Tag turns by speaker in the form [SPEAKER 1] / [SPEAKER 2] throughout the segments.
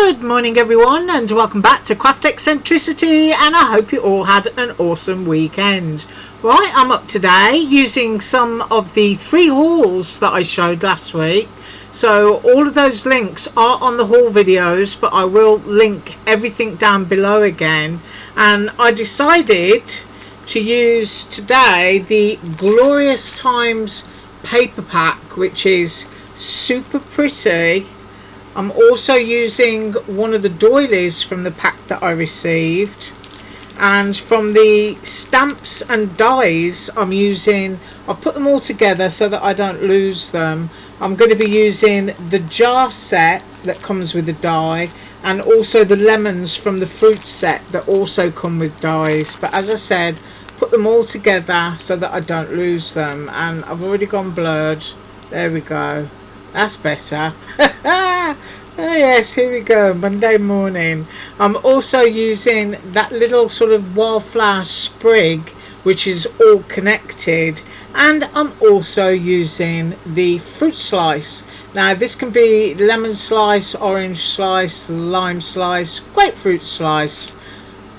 [SPEAKER 1] Good morning everyone, and welcome back to Craft Eccentricity, and I hope you all had an awesome weekend. Right, I'm up today using some of the 3 hauls that I showed last week. So all of those links are on the haul videos, but I will link everything down below again. And I decided to use today the Glorious Times paper pack, which is super pretty. I'm also using one of the doilies from the pack that I received, and from the stamps and dies I've put them all together so that I don't lose them. I'm going to be using the jar set that comes with the die, and also the lemons from the fruit set that also come with dies. But as I said, put them all together so that I don't lose them. And I've already gone blurred. There we go. That's better. Oh yes, here we go, Monday morning. I'm also using that little sort of wildflower sprig, which is all connected, and I'm also using the fruit slice. Now this can be lemon slice, orange slice, lime slice, grapefruit slice.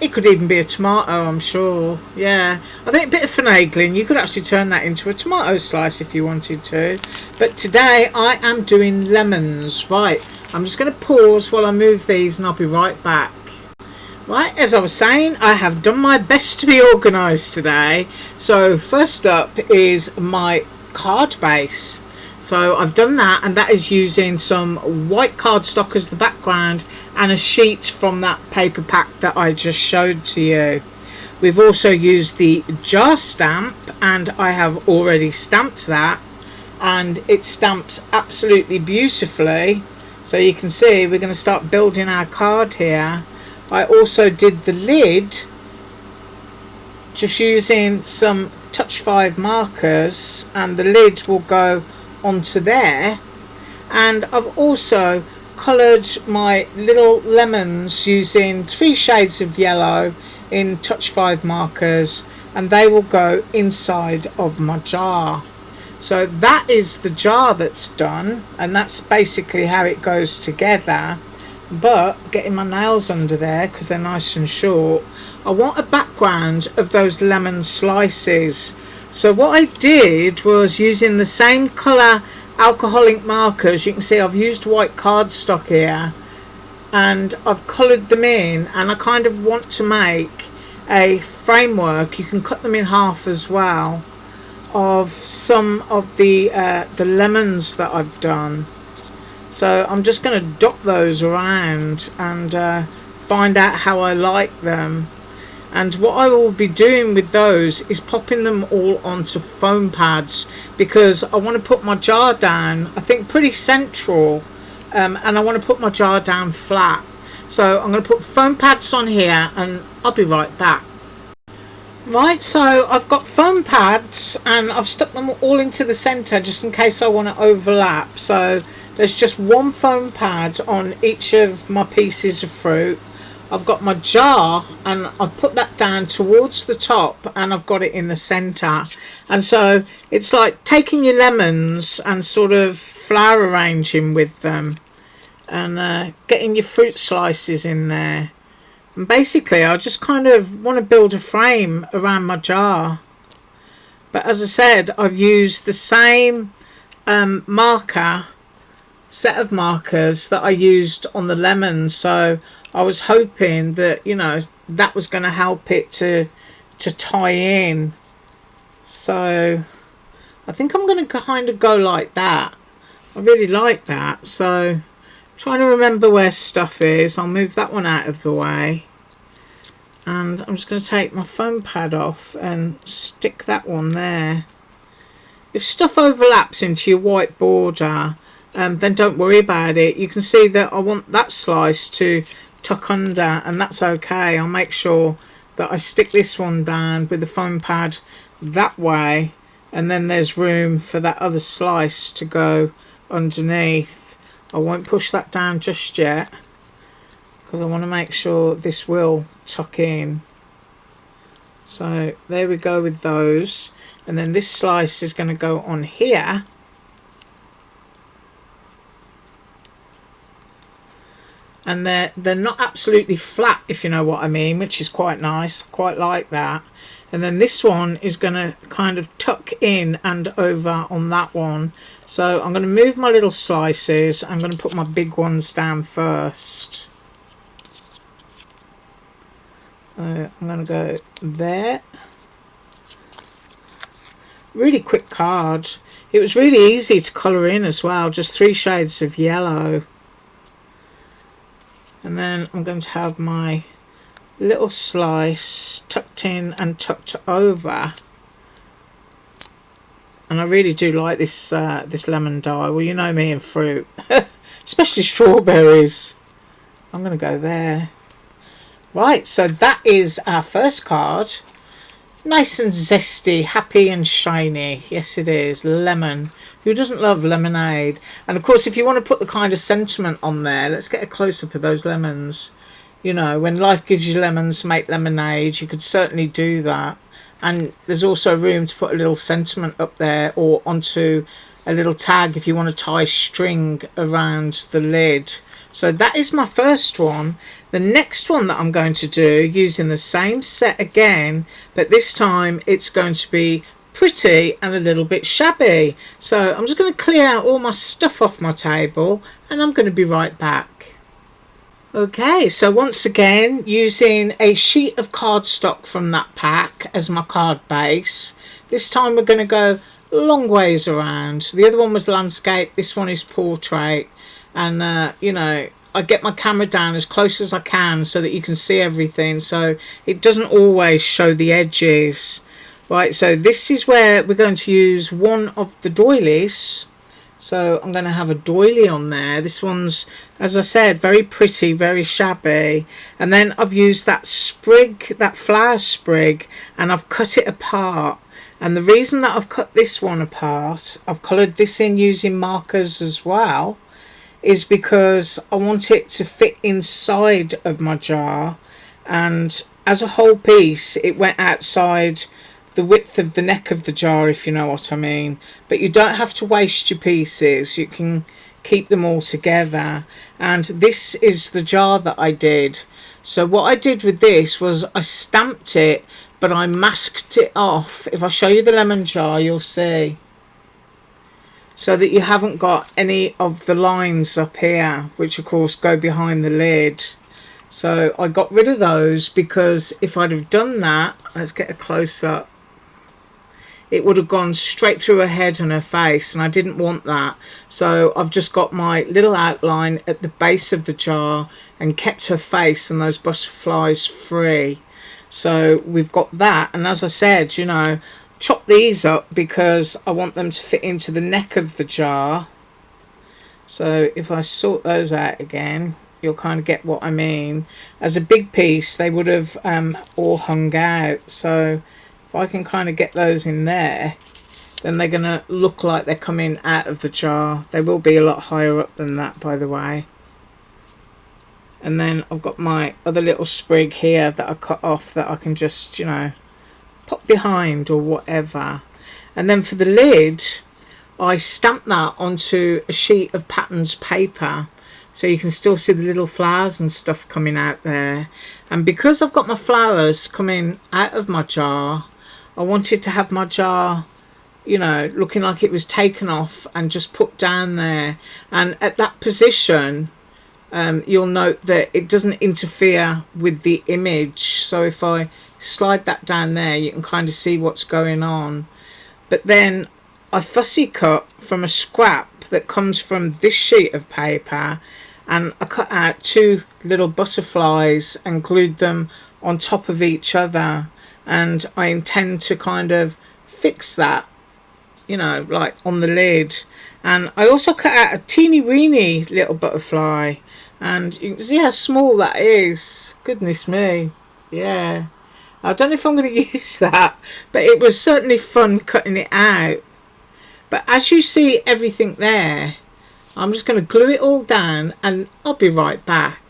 [SPEAKER 1] It could even be a tomato, I'm sure. Yeah, I think a bit of finagling, you could actually turn that into a tomato slice if you wanted to. But today I am doing lemons. Right, I'm just going to pause while I move these and I'll be right back. Right, as I was saying, I have done my best to be organised today. So first up is my card base. So I've done that, and that is using some white cardstock as the background and a sheet from that paper pack that I just showed to you. We've also used the jar stamp, and I have already stamped that, and it stamps absolutely beautifully. So you can see we're going to start building our card here. I also did the lid just using some Touch 5 markers, and the lid will go onto there. And I've also coloured my little lemons using 3 shades of yellow in Touch 5 markers, and they will go inside of my jar. So that is the jar that's done, and that's basically how it goes together. But getting my nails under there because they're nice and short, I want a background of those lemon slices. So what I did was, using the same colour alcoholic markers, you can see I've used white cardstock here, and I've coloured them in, and I kind of want to make a framework. You can cut them in half as well, of some of the lemons that I've done. So I'm just going to dot those around and find out how I like them. And what I will be doing with those is popping them all onto foam pads, because I want to put my jar down, I think, pretty central, and I want to put my jar down flat. So I'm going to put foam pads on here, and I'll be right back. Right, so I've got foam pads and I've stuck them all into the centre just in case I want to overlap. So there's just one foam pad on each of my pieces of fruit. I've got my jar and I've put that down towards the top, and I've got it in the centre. And so it's like taking your lemons and sort of flower arranging with them, and getting your fruit slices in there. And basically I just kind of want to build a frame around my jar. But as I said, I've used the same set of markers that I used on the lemon, so I was hoping that, you know, that was going to help it to tie in. So I think I'm going to kind of go like that. I really like that. So trying to remember where stuff is. I'll move that one out of the way, and I'm just going to take my foam pad off and stick that one there. If stuff overlaps into your white border, then don't worry about it. You can see that I want that slice to tuck under, and that's okay. I'll make sure that I stick this one down with the foam pad that way, and then there's room for that other slice to go underneath. I won't push that down just yet because I want to make sure this will tuck in. So there we go with those, and then this slice is going to go on here. and they're not absolutely flat, if you know what I mean, which is quite nice. Quite like that. And then this one is going to kind of tuck in and over on that one. So I'm going to move my little slices. I'm going to put my big ones down first. I'm going to go there. Really quick card. It was really easy to colour in as well, just 3 shades of yellow. And then I'm going to have my little slice tucked in and tucked over. And I really do like this this lemon dye. Well, you know me and fruit, especially strawberries. I'm going to go there. Right, so that is our first card. Nice and zesty, happy and shiny. Yes, it is. Lemon. Who doesn't love lemonade? And of course, if you want to put the kind of sentiment on there, let's get a close-up of those lemons. You know, when life gives you lemons, make lemonade. You could certainly do that. And there's also room to put a little sentiment up there, or onto a little tag if you want to tie string around the lid. So that is my first one. The next one that I'm going to do, using the same set again, but this time it's going to be pretty and a little bit shabby. So I'm just going to clear out all my stuff off my table, and I'm going to be right back. Okay, so once again, using a sheet of cardstock from that pack as my card base. This time we're going to go long ways around. The other one was landscape, this one is portrait. And, you know, I get my camera down as close as I can so that you can see everything. So it doesn't always show the edges. Right, so this is where we're going to use one of the doilies. So I'm going to have a doily on there. This one's, as I said, very pretty, very shabby. And then I've used that sprig, that flower sprig, and I've cut it apart. And the reason that I've cut this one apart, I've coloured this in using markers as well, is because I want it to fit inside of my jar. And as a whole piece, it went outside the width of the neck of the jar, if you know what I mean. But you don't have to waste your pieces, you can keep them all together. And this is the jar that I did. So what I did with this was I stamped it, but I masked it off. If I show you the lemon jar, you'll see, so that you haven't got any of the lines up here, which of course go behind the lid. So I got rid of those, because if I'd have done that, let's get a close-up, it would have gone straight through her head and her face, and I didn't want that. So I've just got my little outline at the base of the jar and kept her face and those butterflies free. So we've got that, and as I said, you know, chop these up because I want them to fit into the neck of the jar. So if I sort those out again, you'll kind of get what I mean. As a big piece, they would have all hung out. So if I can kind of get those in there, then they're going to look like they're coming out of the jar. They will be a lot higher up than that, by the way. And then I've got my other little sprig here that I cut off that I can just, you know, pop behind or whatever. And then for the lid, I stamped that onto a sheet of patterns paper, so you can still see the little flowers and stuff coming out there. And because I've got my flowers coming out of my jar, I wanted to have my jar, you know, looking like it was taken off and just put down there. And at that position, you'll note that it doesn't interfere with the image. So if I slide that down there, you can kind of see what's going on. But then I fussy cut from a scrap that comes from this sheet of paper, and I cut out 2 little butterflies and glued them on top of each other. And I intend to kind of fix that, you know, like on the lid. And I also cut out a teeny weeny little butterfly, and you can see how small that is. Goodness me. Yeah, I don't know if I'm going to use that, but it was certainly fun cutting it out. But as you see everything there, I'm just going to glue it all down, and I'll be right back.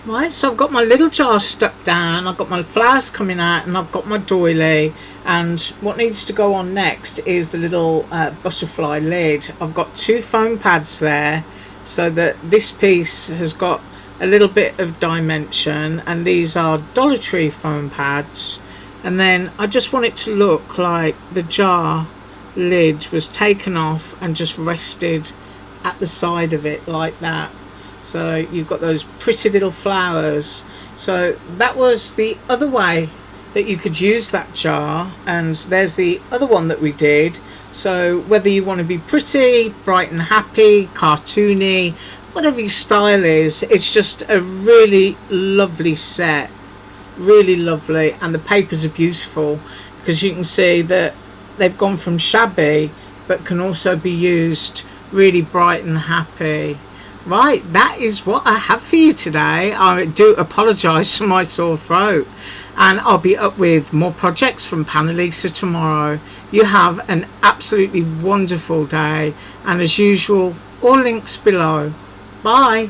[SPEAKER 1] Right, so I've got my little jar stuck down, I've got my flowers coming out, and I've got my doily. And what needs to go on next is the little butterfly lid. I've got 2 foam pads there, so that this piece has got a little bit of dimension, and these are Dollar Tree foam pads. And then I just want it to look like the jar lid was taken off and just rested at the side of it like that. So you've got those pretty little flowers. So that was the other way that you could use that jar, and there's the other one that we did. So whether you want to be pretty, bright and happy, cartoony, whatever your style is, it's just a really lovely set, really lovely. And the papers are beautiful because you can see that they've gone from shabby but can also be used really bright and happy. Right, that is what I have for you today. I do apologise for my sore throat, and I'll be up with more projects from Panalisa tomorrow. You have an absolutely wonderful day, and as usual, all links below. Bye.